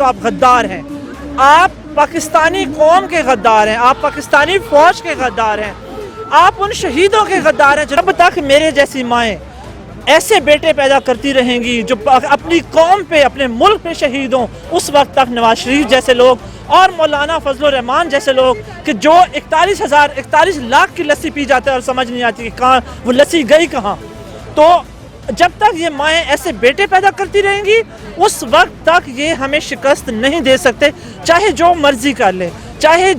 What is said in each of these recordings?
تو آپ غدار ہیں. آپ پاکستانی قوم کے غدار ہیں, آپ پاکستانی فوج کے غدار ہیں, آپ ان شہیدوں کے غدار ہیں. جب تک میرے جیسی مائیں ایسے بیٹے پیدا کرتی رہیں گی جو اپنی قوم پہ, اپنے ملک پہ شہید ہوں, اس وقت تک نواز شریف جیسے لوگ اور مولانا فضل الرحمان جیسے لوگ کہ جو 41 لاکھ کی لسی پی جاتے ہیں اور سمجھ نہیں آتی کہ کہاں وہ لسی گئی کہاں, تو جب تک یہ مائیں ایسے بیٹے پیدا کرتی رہیں گی اس وقت تک یہ ہمیں شکست نہیں دے سکتے, چاہے جو مرضی کر لے, چاہے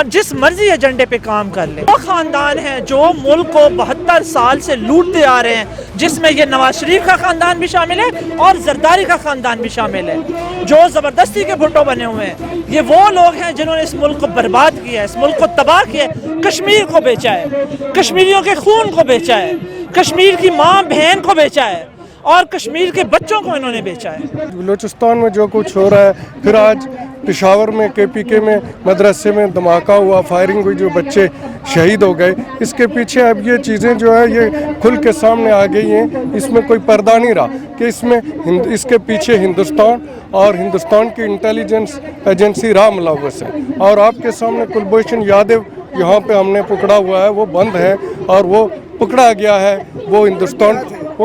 جس مرضی ایجنڈے پہ کام کر لے. وہ خاندان ہیں جو ملک کو 72 سال سے لوٹتے آ رہے ہیں, جس میں یہ نواز شریف کا خاندان بھی شامل ہے اور زرداری کا خاندان بھی شامل ہے, جو زبردستی کے بھٹو بنے ہوئے ہیں. یہ وہ لوگ ہیں جنہوں نے اس ملک کو برباد کیا ہے, اس ملک کو تباہ کیا ہے, کشمیر کو بیچا ہے, کشمیریوں کے خون کو بیچا ہے, کشمیر کی ماں بہن کو بیچا ہے اور کشمیر کے بچوں کو انہوں نے بیچا ہے. بلوچستان میں جو کچھ ہو رہا ہے, پھر آج پشاور میں KPK میں مدرسے میں دھماکہ ہوا, فائرنگ ہوئی, جو بچے شہید ہو گئے, اس کے پیچھے اب یہ چیزیں جو ہے یہ کھل کے سامنے آ گئی ہیں. اس میں کوئی پردہ نہیں رہا کہ اس کے پیچھے ہندوستان اور ہندوستان کی انٹیلیجنس ایجنسی رہا ملوث ہے. اور آپ کے سامنے کلبھوشن یادو یہاں پہ ہم نے پکڑا ہوا ہے, وہ بند ہے اور وہ پکڑا گیا ہے, وہ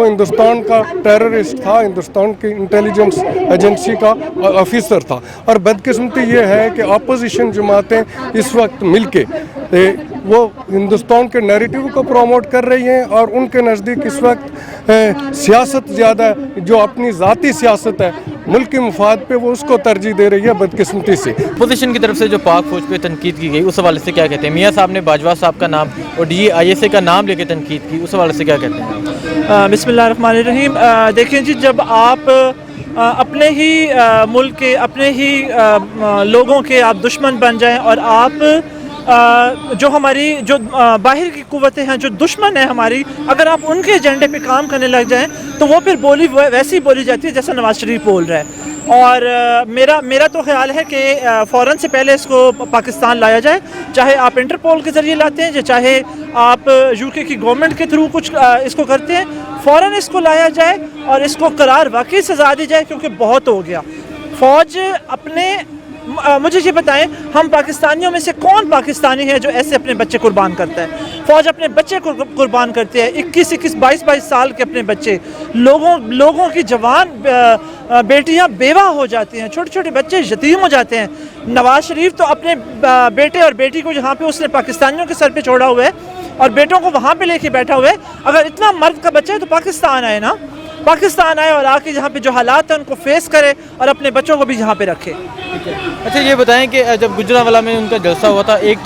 ہندوستان کا ٹیررسٹ تھا, ہندوستان کی انٹیلیجنس ایجنسی کا آفیسر تھا. اور بدقسمتی یہ ہے کہ اپوزیشن جماعتیں اس وقت مل کے وہ ہندوستان کے نیریٹیو کو پروموٹ کر رہی ہیں اور ان کے نزدیک اس وقت سیاست زیادہ ہے, جو اپنی ذاتی سیاست ہے ملک کے مفاد پہ, وہ اس کو ترجیح دے رہی ہے بدقسمتی سے. اپوزیشن کی طرف سے جو پاک فوج پہ تنقید کی گئی اس حوالے سے کیا کہتے ہیں؟ میاں صاحب نے باجوہ صاحب کا نام اور DGISA کا نام لے کے تنقید کی, اس حوالے سے کیا کہتے ہیں؟ بسم اللہ الرحمن الرحیم. دیکھیں جی, جب آپ اپنے ہی ملک کے, اپنے ہی لوگوں کے آپ دشمن بن جائیں اور آپ جو ہماری جو باہر کی قوتیں ہیں, جو دشمن ہیں ہماری, اگر آپ ان کے ایجنڈے پہ کام کرنے لگ جائیں تو وہ پھر بولی ویسی بولی جاتی ہے جیسا نواز شریف بول رہا ہے. اور میرا تو خیال ہے کہ فوراً سے پہلے اس کو پاکستان لایا جائے, چاہے آپ انٹرپول کے ذریعے لاتے ہیں, چاہے آپ UK کی گورنمنٹ کے تھرو کچھ اس کو کرتے ہیں, فوراً اس کو لایا جائے اور اس کو قرار واقعی سزا دی جائے, کیونکہ بہت ہو گیا. فوج مجھے یہ بتائیں, ہم پاکستانیوں میں سے کون پاکستانی ہے جو ایسے اپنے بچے قربان کرتا ہے؟ فوج اپنے بچے کو قربان کرتے ہیں, 21 22 سال کے اپنے بچے, لوگوں کی جوان بیٹیاں بیوہ ہو جاتی ہیں, چھوٹے چھوٹے بچے یتیم ہو جاتے ہیں. نواز شریف تو اپنے بیٹے اور بیٹی کو جہاں پہ اس نے پاکستانیوں کے سر پہ چھوڑا ہوا ہے اور بیٹوں کو وہاں پہ لے کے بیٹھا ہوا ہے, اگر اتنا مرد کا بچہ ہے تو پاکستان آئے نا, پاکستان آئے اور آ کے جہاں پہ جو حالات ہیں ان کو فیس کرے اور اپنے بچوں کو بھی یہاں پہ رکھے. اچھا یہ بتائیں کہ جب گجرانوالہ میں ان کا جلسہ ہوا تھا, ایک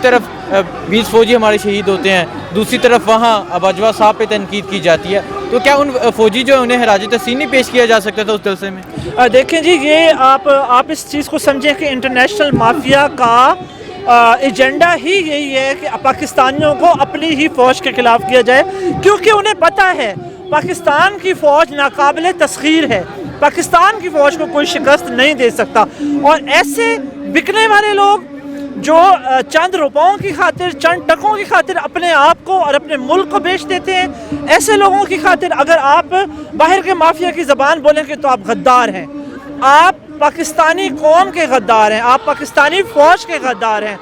طرف 20 فوجی ہمارے شہید ہوتے ہیں, دوسری طرف وہاں باجوہ صاحب پہ تنقید کی جاتی ہے, تو کیا ان فوجی جو انہیں خراج تحسین نہیں پیش کیا جا سکتا تھا اس جلسے میں؟ دیکھیں جی, یہ آپ اس چیز کو سمجھیں کہ انٹرنیشنل مافیا کا ایجنڈا ہی یہی ہے کہ پاکستانیوں کو اپنی ہی فوج کے خلاف کیا جائے, کیونکہ انہیں پتہ ہے پاکستان کی فوج ناقابل تسخیر ہے, پاکستان کی فوج کو کوئی شکست نہیں دے سکتا. اور ایسے بکنے والے لوگ جو چند روپوں کی خاطر, چند ٹکوں کی خاطر اپنے آپ کو اور اپنے ملک کو بیچ دیتے ہیں, ایسے لوگوں کی خاطر اگر آپ باہر کے مافیا کی زبان بولیں گے تو آپ غدار ہیں, آپ پاکستانی قوم کے غدار ہیں, آپ پاکستانی فوج کے غدار ہیں,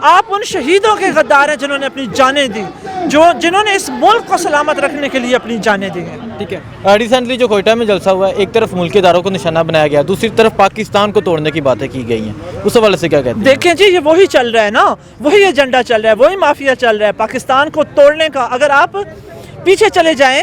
آپ ان شہیدوں کے غدار ہیں جنہوں نے اپنی جانیں دی, جنہوں نے اس ملک کو سلامت رکھنے کے لیے اپنی جانیں دی ہیں. ٹھیک ہے, ریسنٹلی جو کوئٹہ میں جلسہ ہوا ہے, ایک طرف ملک کے اداروں کو نشانہ بنایا گیا, دوسری طرف پاکستان کو توڑنے کی باتیں کی گئی ہیں, اس حوالے سے کیا کہتے ہیں؟ دیکھیں جی, یہ وہی چل رہا ہے نا, وہی ایجنڈا چل رہا ہے, وہی مافیا چل رہا ہے پاکستان کو توڑنے کا. اگر آپ پیچھے چلے جائیں,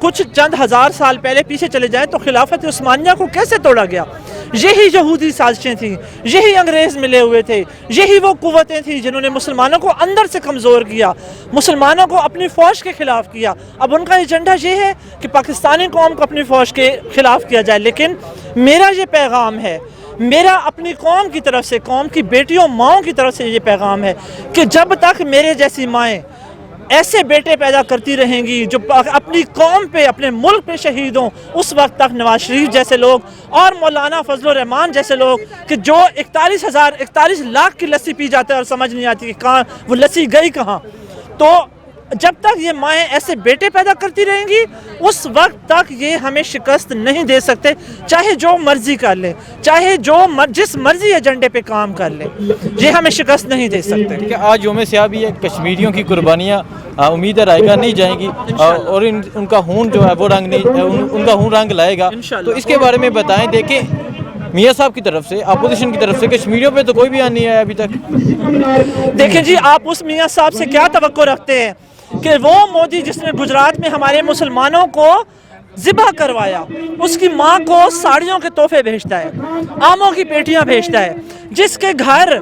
کچھ چند ہزار سال پہلے پیچھے چلے جائیں تو خلافت عثمانیہ کو کیسے توڑا گیا؟ یہی یہودی سازشیں تھیں, یہی انگریز ملے ہوئے تھے, یہی وہ قوتیں تھیں جنہوں نے مسلمانوں کو اندر سے کمزور کیا, مسلمانوں کو اپنی فوج کے خلاف کیا. اب ان کا ایجنڈا یہ ہے کہ پاکستانی قوم کو اپنی فوج کے خلاف کیا جائے. لیکن میرا یہ پیغام ہے, میرا اپنی قوم کی طرف سے, قوم کی بیٹیوں ماؤں کی طرف سے یہ پیغام ہے کہ جب تک میرے جیسی مائیں ایسے بیٹے پیدا کرتی رہیں گی جو اپنی قوم پہ, اپنے ملک پہ شہید ہوں, اس وقت تک نواز شریف جیسے لوگ اور مولانا فضل الرحمان جیسے لوگ کہ جو 41 لاکھ کی لسی پی جاتے ہیں اور سمجھ نہیں آتی کہ کہاں وہ لسی گئی کہاں, تو جب تک یہ مائیں ایسے بیٹے پیدا کرتی رہیں گی اس وقت تک یہ ہمیں شکست نہیں دے سکتے، چاہے جو مرضی کر لیں، چاہے جس مرضی ایجنڈے پہ کام کر لیں، یہ ہمیں شکست نہیں دے سکتے۔ کہ آج یوم سیاہ بھی ہے، کشمیریوں کی قربانیاں امید ہے رائے گاہ نہیں جائیں گی اور ان کا خون جو ہے وہ رنگ نہیں، ان کا خون رنگ لائے گا، تو اس کے بارے میں بتائیں۔ دیکھیں میاں صاحب کی طرف سے، اپوزیشن کی طرف سے کشمیریوں پہ تو کوئی بیان نہیں آیا ابھی تک۔ دیکھیں جی، آپ اس میاں صاحب سے کیا توقع رکھتے ہیں کہ وہ مودی جس نے گجرات میں ہمارے مسلمانوں کو ذبح کروایا، اس کی ماں کو ساڑیوں کے تحفے بھیجتا ہے، آموں کی پیٹیاں بھیجتا ہے، جس کے گھر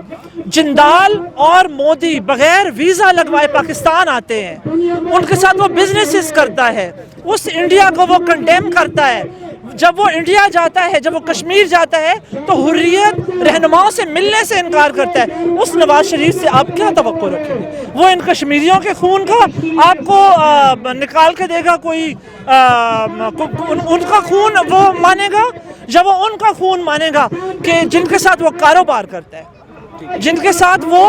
جندال اور مودی بغیر ویزا لگوائے پاکستان آتے ہیں، ان کے ساتھ وہ بزنسز کرتا ہے، اس انڈیا کو وہ کنڈیم کرتا ہے۔ جب وہ انڈیا جاتا ہے، جب وہ کشمیر جاتا ہے تو حریت رہنماؤں سے ملنے سے انکار کرتا ہے۔ اس نواز شریف سے آپ کیا توقع رکھیں گے؟ وہ ان کشمیریوں کے خون کا آپ کو نکال کے دے گا کوئی، ان کا خون وہ مانے گا، یا وہ ان کا خون مانے گا کہ جن کے ساتھ وہ کاروبار کرتا ہے، جن کے ساتھ وہ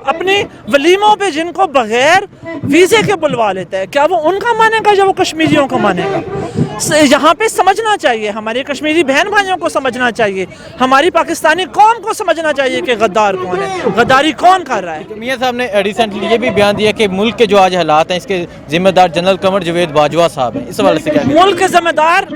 اپنی ولیموں پہ جن کو بغیر ویزے کے بلوا لیتا ہے؟ کیا وہ ان کا مانے گا یا وہ کشمیریوں کو مانے گا؟ یہاں پہ سمجھنا چاہیے، ہمارے کشمیری بہن بھائیوں کو سمجھنا چاہیے، ہماری پاکستانی قوم کو سمجھنا چاہیے کہ غدار کون ہے، غداری کون کر رہا ہے۔ میاں صاحب نے ریسنٹلی یہ بھی بیان دیا کہ ملک کے جو آج حالات ہیں اس کے ذمہ دار جنرل قمر جاوید باجوہ صاحب ہیں، اس حوالے سے کیا کہیں؟ ملک کے ذمہ دار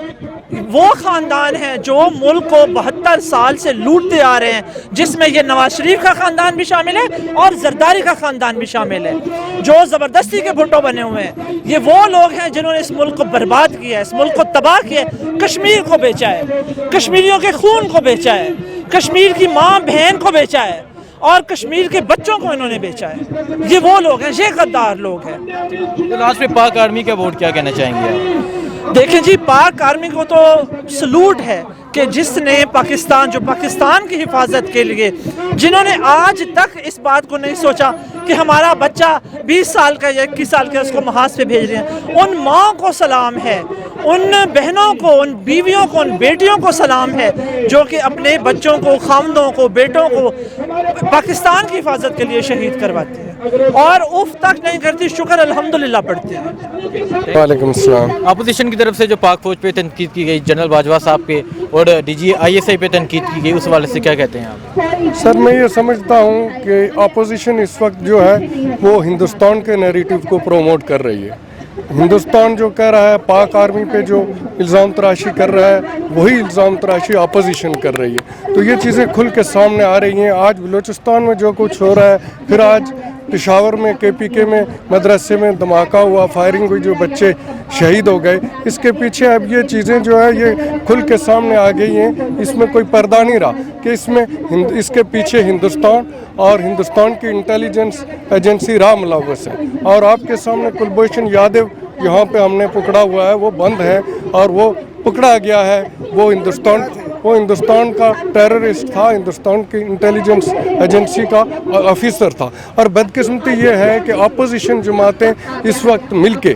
وہ خاندان ہیں جو ملک کو 72 سال سے لوٹتے آ رہے ہیں، جس میں یہ نواز شریف کا خاندان بھی شامل ہے اور زرداری کا خاندان بھی شامل ہے، جو زبردستی کے بھٹو بنے ہوئے ہیں۔ یہ وہ لوگ ہیں جنہوں نے اس ملک کو برباد کیا ہے، اس ملک کو تباہ کیا ہے، کشمیر کو بیچا ہے، کشمیریوں کے خون کو بیچا ہے، کشمیر کی ماں بہن کو بیچا ہے اور کشمیر کے بچوں کو انہوں نے بیچا ہے۔ یہ وہ لوگ ہیں، یہ غدار لوگ ہیں۔ لاسٹ میں پاک آرمی کا ووٹ کیا کہنا چاہیں گے آپ؟ دیکھیں جی، پاک آرمی کو تو سلوٹ ہے کہ جس نے پاکستان کی حفاظت کے لیے، جنہوں نے آج تک اس بات کو نہیں سوچا کہ ہمارا بچہ 20 سال کا یا 21 سال کا اس کو محاذ پہ بھیج رہے ہیں، ان ماں کو سلام ہے، ان بہنوں کو، ان بیویوں کو، ان بیٹیوں کو سلام ہے جو کہ اپنے بچوں کو، خامدوں کو، بیٹوں کو پاکستان کی حفاظت کے لیے شہید کرواتے ہیں اور اف تک نہیں کرتی، شکر الحمدللہ پڑھتے ہیں۔ وعلیکم السلام۔ اپوزیشن کی طرف سے جو پاک فوج پہ تنقید کی گئی، جنرل باجوہ صاحب پہ اور D G I S I پہ تنقید کی گئی، اس حوالے سے کیا کہتے ہیں آپ؟ سر میں یہ سمجھتا ہوں کہ اپوزیشن اس وقت جو ہے وہ ہندوستان کے نیریٹو کو پروموٹ کر رہی ہے۔ ہندوستان جو کہہ رہا ہے، پاک آرمی پہ جو الزام تراشی کر رہا ہے، وہی الزام تراشی اپوزیشن کر رہی ہے، تو یہ چیزیں کھل کے سامنے آ رہی ہیں۔ آج بلوچستان میں جو کچھ ہو رہا ہے، پھر آج پشاور میں KPK میں مدرسے میں دھماکہ ہوا، فائرنگ ہوئی، جو بچے شہید ہو گئے، اس کے پیچھے اب یہ چیزیں جو ہے یہ کھل کے سامنے آ گئی ہیں۔ اس میں کوئی پردہ نہیں رہا کہ اس کے پیچھے ہندوستان اور ہندوستان کی انٹیلیجنس ایجنسی راہ ملوث ہے، اور آپ کے سامنے کلبھوشن یادو یہاں پہ ہم نے پکڑا ہوا ہے، وہ بند ہے اور وہ پکڑا گیا ہے، وہ ہندوستان کا ٹیررسٹ تھا، ہندوستان کی انٹیلیجنس ایجنسی کا آفیسر تھا۔ اور بدقسمتی یہ ہے کہ اپوزیشن جماعتیں اس وقت مل کے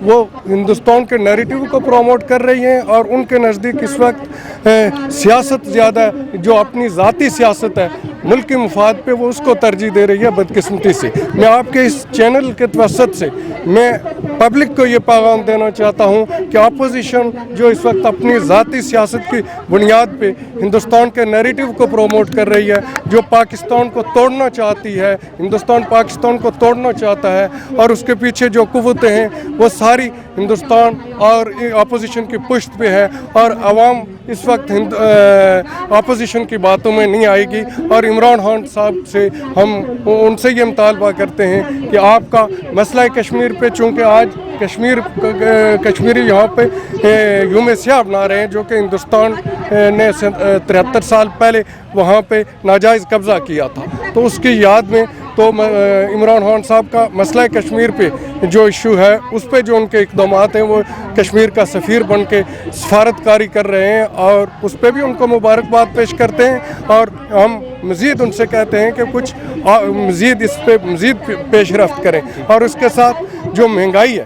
وہ ہندوستان کے نیریٹو کو پروموٹ کر رہی ہیں، اور ان کے نزدیک اس وقت سیاست زیادہ ہے، جو اپنی ذاتی سیاست ہے ملک کے مفاد پہ، وہ اس کو ترجیح دے رہی ہے بدقسمتی سے۔ میں آپ کے اس چینل کے توسط سے میں پبلک کو یہ پیغام دینا چاہتا ہوں کہ اپوزیشن جو اس وقت اپنی ذاتی سیاست کی بنیاد پہ ہندوستان کے نیریٹو کو پروموٹ کر رہی ہے، جو پاکستان کو توڑنا چاہتی ہے، ہندوستان پاکستان کو توڑنا چاہتا ہے، اور اس کے پیچھے جو قوتیں ہیں وہ ساری ہندوستان اور اپوزیشن کی پشت پہ ہے، اور عوام اس وقت اپوزیشن کی باتوں میں نہیں آئے گی۔ اور عمران خان صاحب سے ہم ان سے یہ مطالبہ کرتے ہیں کہ آپ کا مسئلہ کشمیر پہ، چونکہ آج کشمیری یہاں پہ یوم سیاہ بنا رہے ہیں، جو کہ ہندوستان نے 73 سال پہلے وہاں پہ ناجائز قبضہ کیا تھا، تو اس کی یاد میں تو عمران خان صاحب کا مسئلہ کشمیر پہ جو ایشو ہے، اس پہ جو ان کے اقدامات ہیں، وہ کشمیر کا سفیر بن کے سفارت کاری کر رہے ہیں، اور اس پہ بھی ان کو مبارکباد پیش کرتے ہیں، اور ہم مزید ان سے کہتے ہیں کہ کچھ مزید اس پہ مزید پیش رفت کریں۔ اور اس کے ساتھ جو مہنگائی ہے،